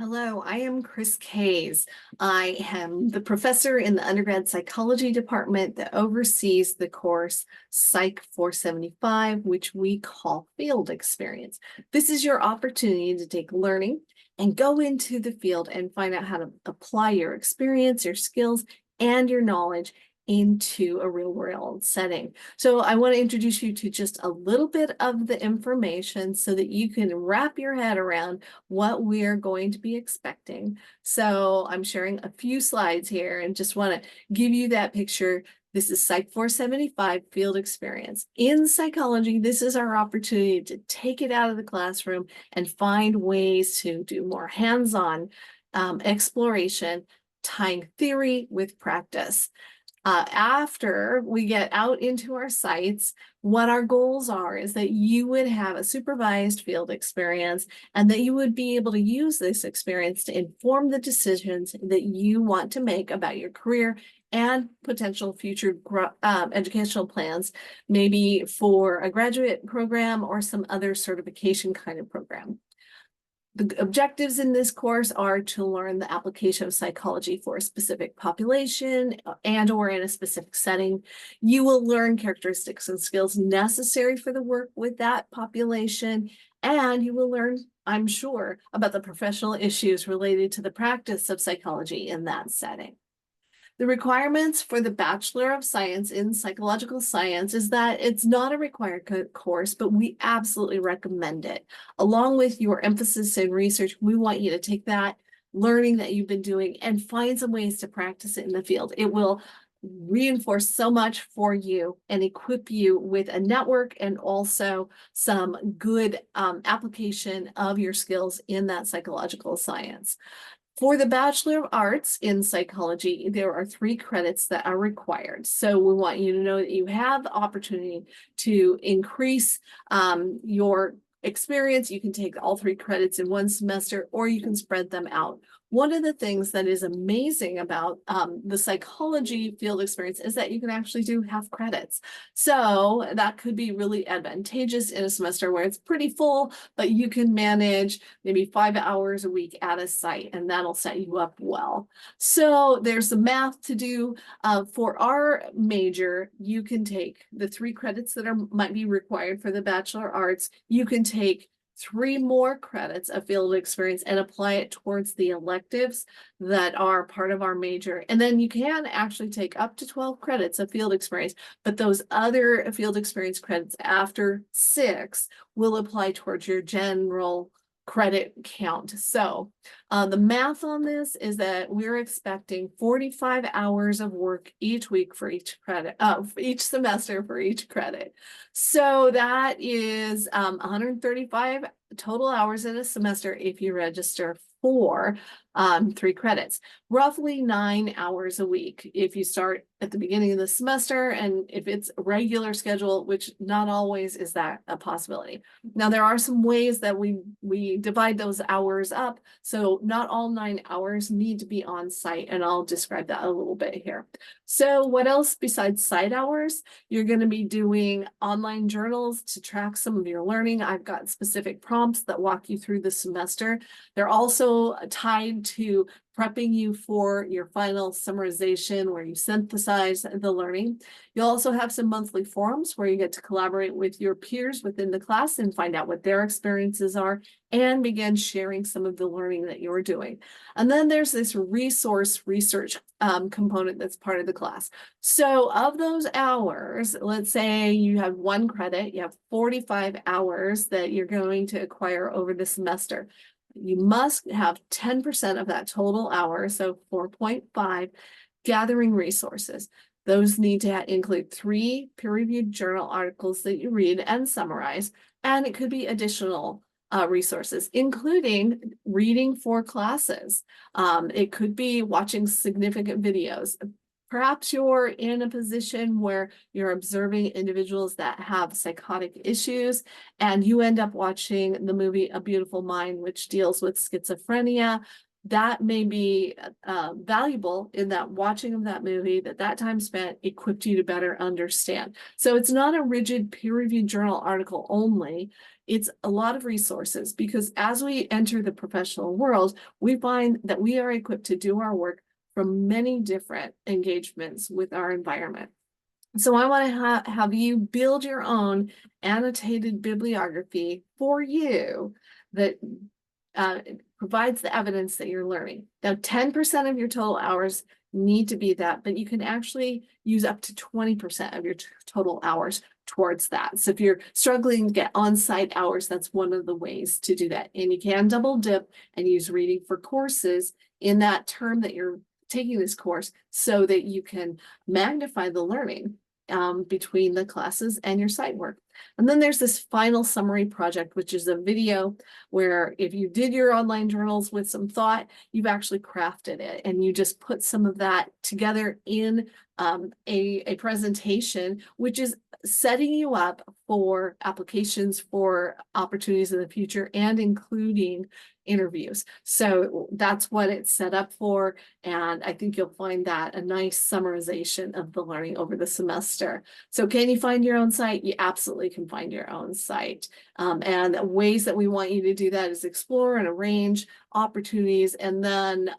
Hello, I am Chris Kays. I am the professor in the undergrad psychology department that oversees the course Psych 475, which we call field experience. This is your opportunity to take learning and go into the field and find out how to apply your experience, your skills, and your knowledge into a real world setting. So I want to introduce you to just a little bit of the information so that you can wrap your head around what we're going to be expecting. So I'm sharing a few slides here and just want to give you that picture. This is Psych 475 field experience. In psychology, this is our opportunity to take it out of the classroom and find ways to do more hands-on exploration, tying theory with practice. After we get out into our sites, what our goals are is that you would have a supervised field experience and that you would be able to use this experience to inform the decisions that you want to make about your career and potential future educational plans, maybe for a graduate program or some other certification kind of program. The objectives in this course are to learn the application of psychology for a specific population and or in a specific setting. You will learn characteristics and skills necessary for the work with that population, and you will learn, I'm sure, about the professional issues related to the practice of psychology in that setting. The requirements for the Bachelor of Science in Psychological Science is that it's not a required course, but we absolutely recommend it. Along with your emphasis in research, we want you to take that learning that you've been doing and find some ways to practice it in the field. It will reinforce so much for you and equip you with a network and also some good application of your skills in that psychological science. For the Bachelor of Arts in Psychology, there are 3 credits that are required. So we want you to know that you have the opportunity to increase your experience. You can take all 3 credits in one semester, or you can spread them out. One of the things that is amazing about the psychology field experience is that you can actually do half credits. So that could be really advantageous in a semester where it's pretty full, but you can manage maybe 5 hours a week at a site, and that'll set you up well. So there's some math to do. For our major, you can take the 3 credits that might be required for the Bachelor of Arts. You can take 3 more credits of field experience and apply it towards the electives that are part of our major. And then you can actually take up to 12 credits of field experience, but those other field experience credits after 6 will apply towards your general credit count. So the math on this is that we're expecting 45 hours of work each week for each credit, each semester for each credit. So that is 135 total hours in a semester if you register for 3 credits, roughly 9 hours a week if you start at the beginning of the semester, and if it's a regular schedule, which not always is that a possibility. Now, there are some ways that we divide those hours up, so not all 9 hours need to be on site, and I'll describe that a little bit here. So what else besides site hours? You're going to be doing online journals to track some of your learning. I've got specific prompts that walk you through the semester. They're also tied to prepping you for your final summarization where you synthesize the learning. You'll also have some monthly forums where you get to collaborate with your peers within the class and find out what their experiences are and begin sharing some of the learning that you're doing. And then there's this resource research component that's part of the class. So of those hours, let's say you have 1 credit, you have 45 hours that you're going to acquire over the semester. You must have 10% of that total hour, so 4.5, gathering resources. Those need to include 3 peer-reviewed journal articles that you read and summarize, and it could be additional resources, including reading for classes. It could be watching significant videos. Perhaps you're in a position where you're observing individuals that have psychotic issues, and you end up watching the movie A Beautiful Mind, which deals with schizophrenia. That may be valuable in that watching of that movie, that time spent equipped you to better understand. So it's not a rigid peer-reviewed journal article only. It's a lot of resources because as we enter the professional world, we find that we are equipped to do our work from many different engagements with our environment. So I want to have you build your own annotated bibliography for you that provides the evidence that you're learning. Now, 10% of your total hours need to be that, but you can actually use up to 20% of your total hours towards that. So if you're struggling to get on-site hours, that's one of the ways to do that. And you can double dip and use reading for courses in that term that you're taking this course so that you can magnify the learning between the classes and your site work. And then there's this final summary project, which is a video where if you did your online journals with some thought, you've actually crafted it and you just put some of that together in a presentation, which is setting you up for applications for opportunities in the future and including interviews. So that's what it's set up for. And I think you'll find that a nice summarization of the learning over the semester. So can you find your own site? You absolutely can find your own site. And ways that we want you to do that is explore and arrange opportunities and then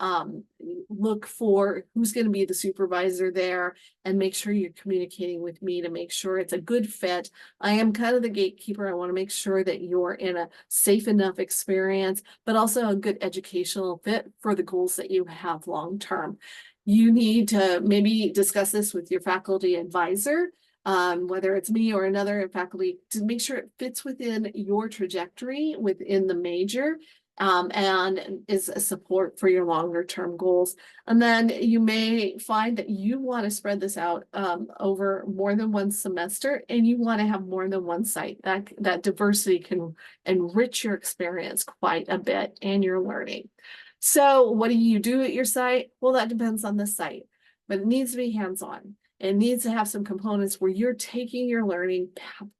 look for who's going to be the supervisor there and make sure you're communicating with me to make sure it's a good fit. I am kind of the gatekeeper. I want to make sure that you're in a safe enough experience, but also a good educational fit for the goals that you have long term. You need to maybe discuss this with your faculty advisor, whether it's me or another faculty, to make sure it fits within your trajectory within the major. And is a support for your longer term goals. And then you may find that you want to spread this out over more than one semester and you want to have more than one site. That diversity can enrich your experience quite a bit and your learning. So what do you do at your site? Well, that depends on the site, but it needs to be hands-on. It needs to have some components where you're taking your learning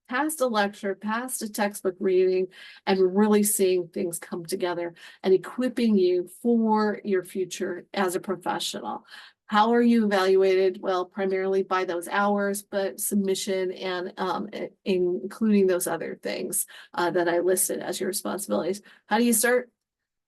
past a lecture, past a textbook reading, and really seeing things come together and equipping you for your future as a professional. How are you evaluated? Well, primarily by those hours, but submission and including those other things that I listed as your responsibilities. How do you start?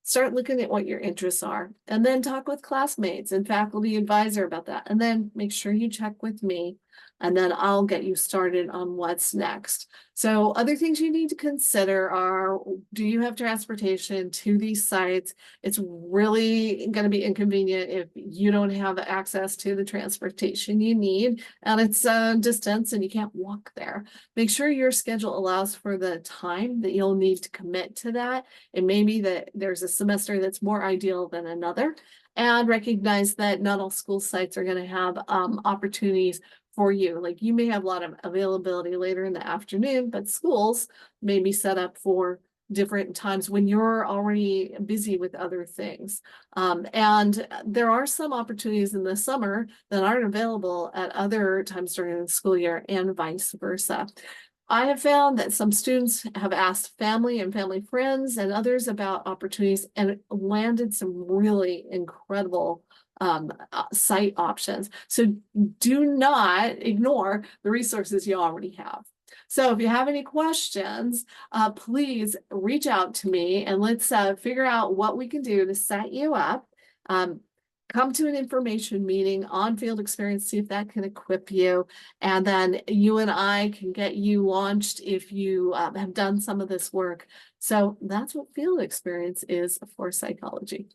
Start looking at what your interests are and then talk with classmates and faculty advisor about that. And then make sure you check with me and then I'll get you started on what's next. So other things you need to consider are, do you have transportation to these sites? It's really going to be inconvenient if you don't have access to the transportation you need and it's a distance and you can't walk there. Make sure your schedule allows for the time that you'll need to commit to that. It may be that there's a semester that's more ideal than another, and recognize that not all school sites are going to have opportunities for you. Like you may have a lot of availability later in the afternoon, but schools may be set up for different times when you're already busy with other things. And there are some opportunities in the summer that aren't available at other times during the school year and vice versa. I have found that some students have asked family and family friends and others about opportunities and landed some really incredible site options. So do not ignore the resources you already have. So if you have any questions, please reach out to me and let's figure out what we can do to set you up. Come to an information meeting on field experience, see if that can equip you. And then you and I can get you launched if you have done some of this work. So that's what field experience is for psychology.